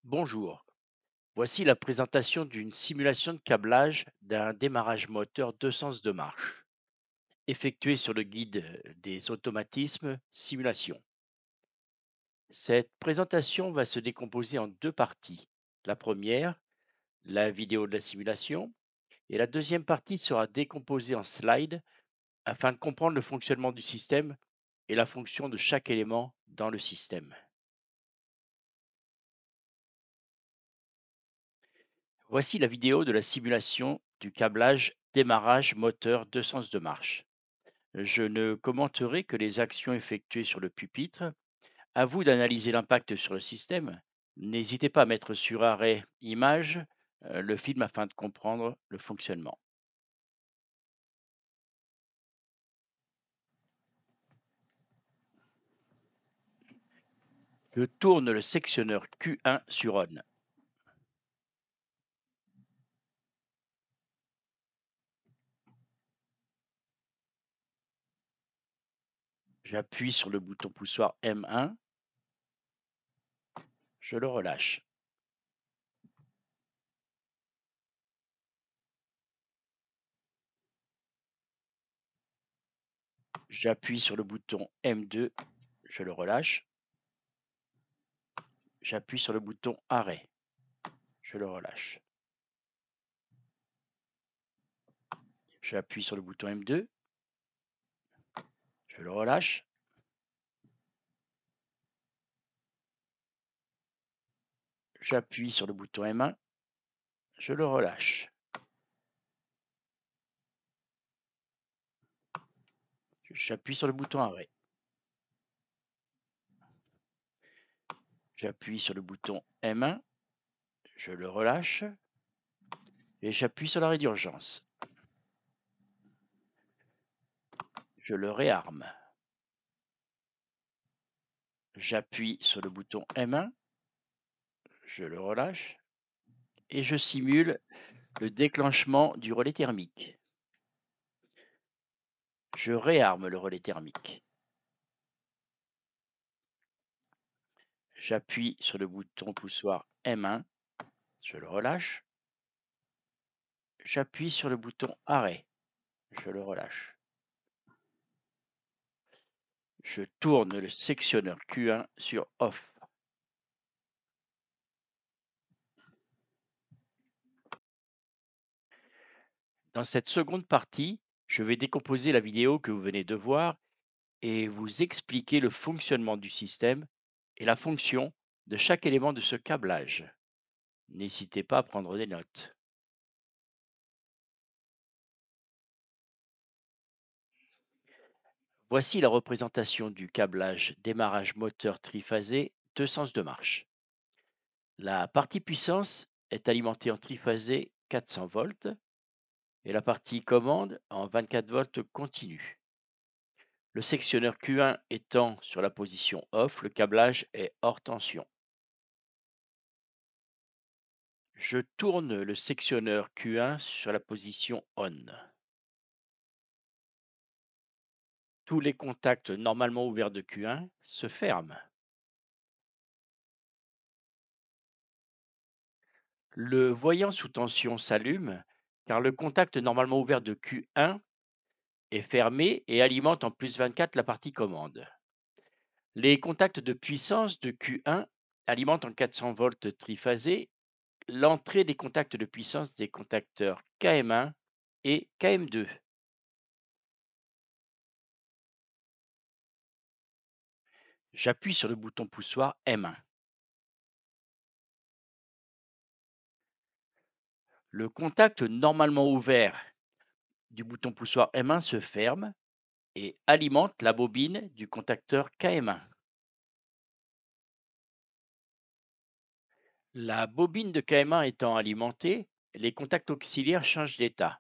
Bonjour, voici la présentation d'une simulation de câblage d'un démarrage moteur deux sens de marche, effectuée sur le guide des automatismes simulation. Cette présentation va se décomposer en deux parties. La première, la vidéo de la simulation, et la deuxième partie sera décomposée en slides afin de comprendre le fonctionnement du système et la fonction de chaque élément dans le système. Voici la vidéo de la simulation du câblage démarrage moteur deux sens de marche. Je ne commenterai que les actions effectuées sur le pupitre. À vous d'analyser l'impact sur le système. N'hésitez pas à mettre sur arrêt image le film afin de comprendre le fonctionnement. Je tourne le sectionneur Q1 sur on. J'appuie sur le bouton poussoir M1. Je le relâche. J'appuie sur le bouton M2. Je le relâche. J'appuie sur le bouton arrêt. Je le relâche. J'appuie sur le bouton M2. Je le relâche. J'appuie sur le bouton M1. Je le relâche. J'appuie sur le bouton arrêt. J'appuie sur le bouton M1. Je le relâche. Et j'appuie sur l'arrêt d'urgence. Je le réarme. J'appuie sur le bouton M1. Je le relâche. Et je simule le déclenchement du relais thermique. Je réarme le relais thermique. J'appuie sur le bouton poussoir M1. Je le relâche. J'appuie sur le bouton arrêt. Je le relâche. Je tourne le sectionneur Q1 sur off. Dans cette seconde partie, je vais décomposer la vidéo que vous venez de voir et vous expliquer le fonctionnement du système et la fonction de chaque élément de ce câblage. N'hésitez pas à prendre des notes. Voici la représentation du câblage démarrage moteur triphasé deux sens de marche. La partie puissance est alimentée en triphasé 400 volts et la partie commande en 24 volts continu. Le sectionneur Q1 étant sur la position off, le câblage est hors tension. Je tourne le sectionneur Q1 sur la position on. Tous les contacts normalement ouverts de Q1 se ferment. Le voyant sous tension s'allume car le contact normalement ouvert de Q1 est fermé et alimente en plus 24 la partie commande. Les contacts de puissance de Q1 alimentent en 400 volts triphasé l'entrée des contacts de puissance des contacteurs KM1 et KM2. J'appuie sur le bouton poussoir M1. Le contact normalement ouvert du bouton poussoir M1 se ferme et alimente la bobine du contacteur KM1. La bobine de KM1 étant alimentée, les contacts auxiliaires changent d'état.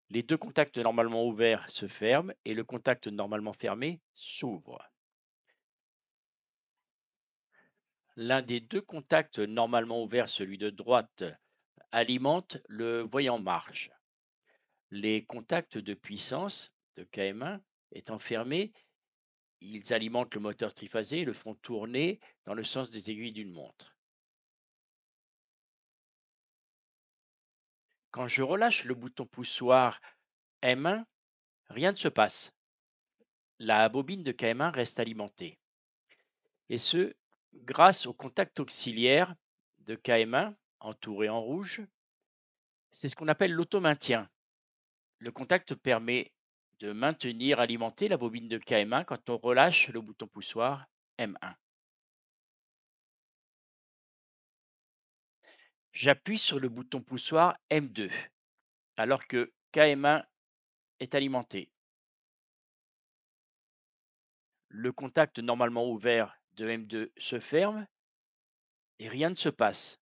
Les deux contacts normalement ouverts se ferment et le contact normalement fermé s'ouvre. L'un des deux contacts normalement ouverts, celui de droite, alimente le voyant marge. Les contacts de puissance de KM1 étant fermés, ils alimentent le moteur triphasé et le font tourner dans le sens des aiguilles d'une montre. Quand je relâche le bouton poussoir M1, rien ne se passe. La bobine de KM1 reste alimentée. Et ce, grâce au contact auxiliaire de KM1, entouré en rouge. C'est ce qu'on appelle l'automaintien. Le contact permet de maintenir alimentée la bobine de KM1 quand on relâche le bouton poussoir M1. J'appuie sur le bouton poussoir M2 alors que KM1 est alimenté. Le contact normalement ouvert de M2 se ferme et rien ne se passe.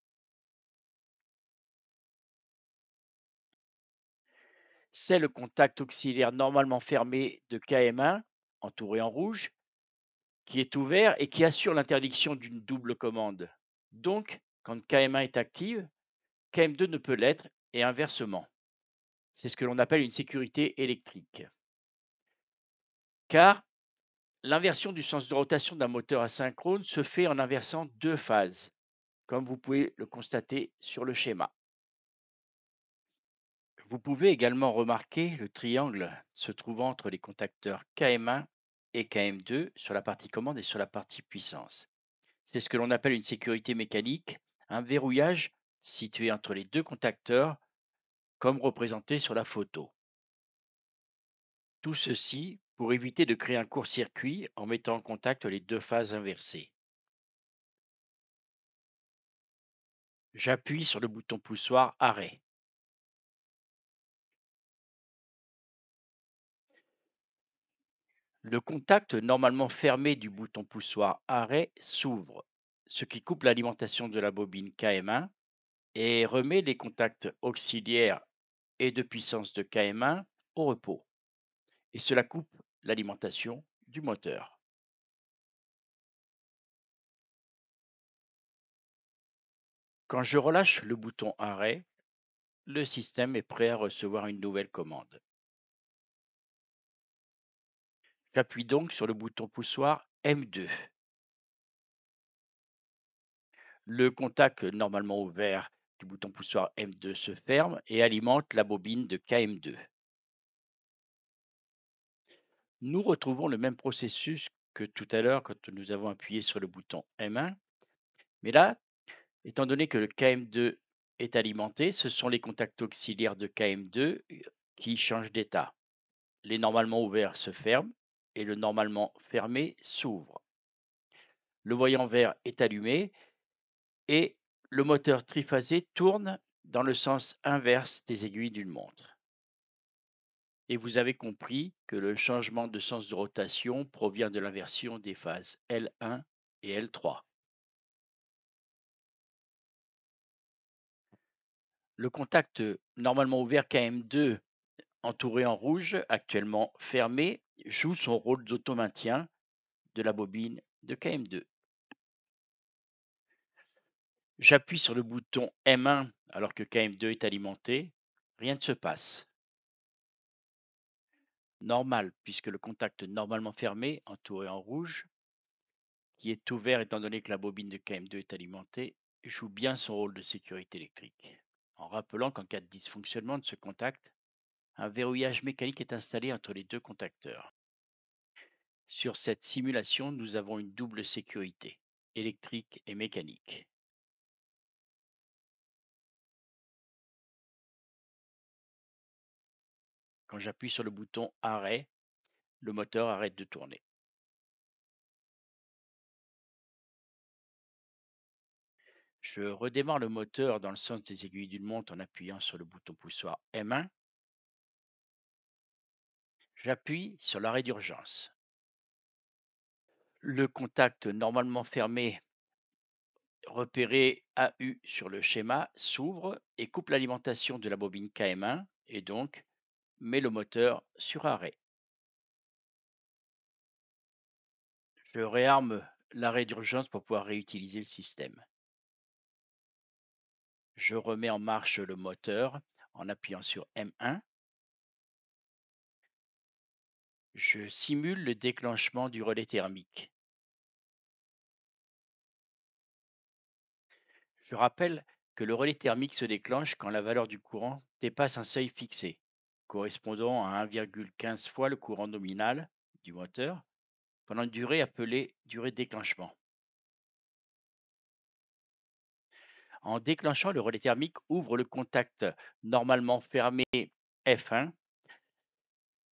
C'est le contact auxiliaire normalement fermé de KM1, entouré en rouge, qui est ouvert et qui assure l'interdiction d'une double commande. Donc, quand KM1 est active, KM2 ne peut l'être et inversement. C'est ce que l'on appelle une sécurité électrique. Car l'inversion du sens de rotation d'un moteur asynchrone se fait en inversant deux phases, comme vous pouvez le constater sur le schéma. Vous pouvez également remarquer le triangle se trouvant entre les contacteurs KM1 et KM2 sur la partie commande et sur la partie puissance. C'est ce que l'on appelle une sécurité mécanique, un verrouillage situé entre les deux contacteurs, comme représenté sur la photo. Tout ceci pour éviter de créer un court-circuit en mettant en contact les deux phases inversées. J'appuie sur le bouton poussoir Arrêt. Le contact normalement fermé du bouton poussoir Arrêt s'ouvre, ce qui coupe l'alimentation de la bobine KM1 et remet les contacts auxiliaires et de puissance de KM1 au repos. Et cela coupe l'alimentation du moteur. Quand je relâche le bouton Arrêt, le système est prêt à recevoir une nouvelle commande. J'appuie donc sur le bouton poussoir M2. Le contact normalement ouvert du bouton poussoir M2 se ferme et alimente la bobine de KM2. Nous retrouvons le même processus que tout à l'heure quand nous avons appuyé sur le bouton M1. Mais là, étant donné que le KM2 est alimenté, ce sont les contacts auxiliaires de KM2 qui changent d'état. Les normalement ouverts se ferment et le normalement fermé s'ouvre. Le voyant vert est allumé et le moteur triphasé tourne dans le sens inverse des aiguilles d'une montre. Et vous avez compris que le changement de sens de rotation provient de l'inversion des phases L1 et L3. Le contact normalement ouvert KM2 entouré en rouge, actuellement fermé, joue son rôle d'automaintien de la bobine de KM2. J'appuie sur le bouton M1 alors que KM2 est alimenté, rien ne se passe. Normal, puisque le contact normalement fermé, entouré en rouge, qui est ouvert étant donné que la bobine de KM2 est alimentée, joue bien son rôle de sécurité électrique. En rappelant qu'en cas de dysfonctionnement de ce contact, un verrouillage mécanique est installé entre les deux contacteurs. Sur cette simulation, nous avons une double sécurité, électrique et mécanique. Quand j'appuie sur le bouton Arrêt, le moteur arrête de tourner. Je redémarre le moteur dans le sens des aiguilles d'une montre en appuyant sur le bouton poussoir M1. J'appuie sur l'arrêt d'urgence. Le contact normalement fermé repéré AU sur le schéma s'ouvre et coupe l'alimentation de la bobine KM1 et donc met le moteur sur arrêt. Je réarme l'arrêt d'urgence pour pouvoir réutiliser le système. Je remets en marche le moteur en appuyant sur M1. Je simule le déclenchement du relais thermique. Je rappelle que le relais thermique se déclenche quand la valeur du courant dépasse un seuil fixé, correspondant à 1,15 fois le courant nominal du moteur, pendant une durée appelée durée de déclenchement. En déclenchant, le relais thermique ouvre le contact normalement fermé F1,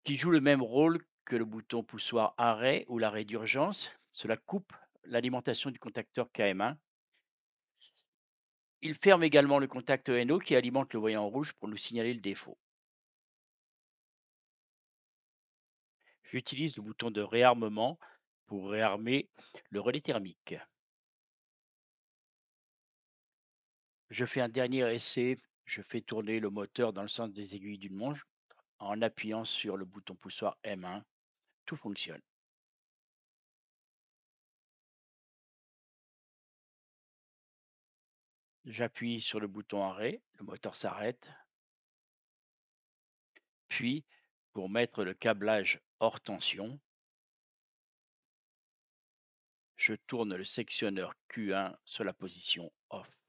qui joue le même rôle que le bouton poussoir arrêt ou l'arrêt d'urgence. Cela coupe l'alimentation du contacteur KM1. Il ferme également le contact NO qui alimente le voyant rouge pour nous signaler le défaut. J'utilise le bouton de réarmement pour réarmer le relais thermique. Je fais un dernier essai. Je fais tourner le moteur dans le sens des aiguilles d'une montre en appuyant sur le bouton poussoir M1. Tout fonctionne. J'appuie sur le bouton arrêt, le moteur s'arrête. Puis, pour mettre le câblage hors tension, je tourne le sectionneur Q1 sur la position off.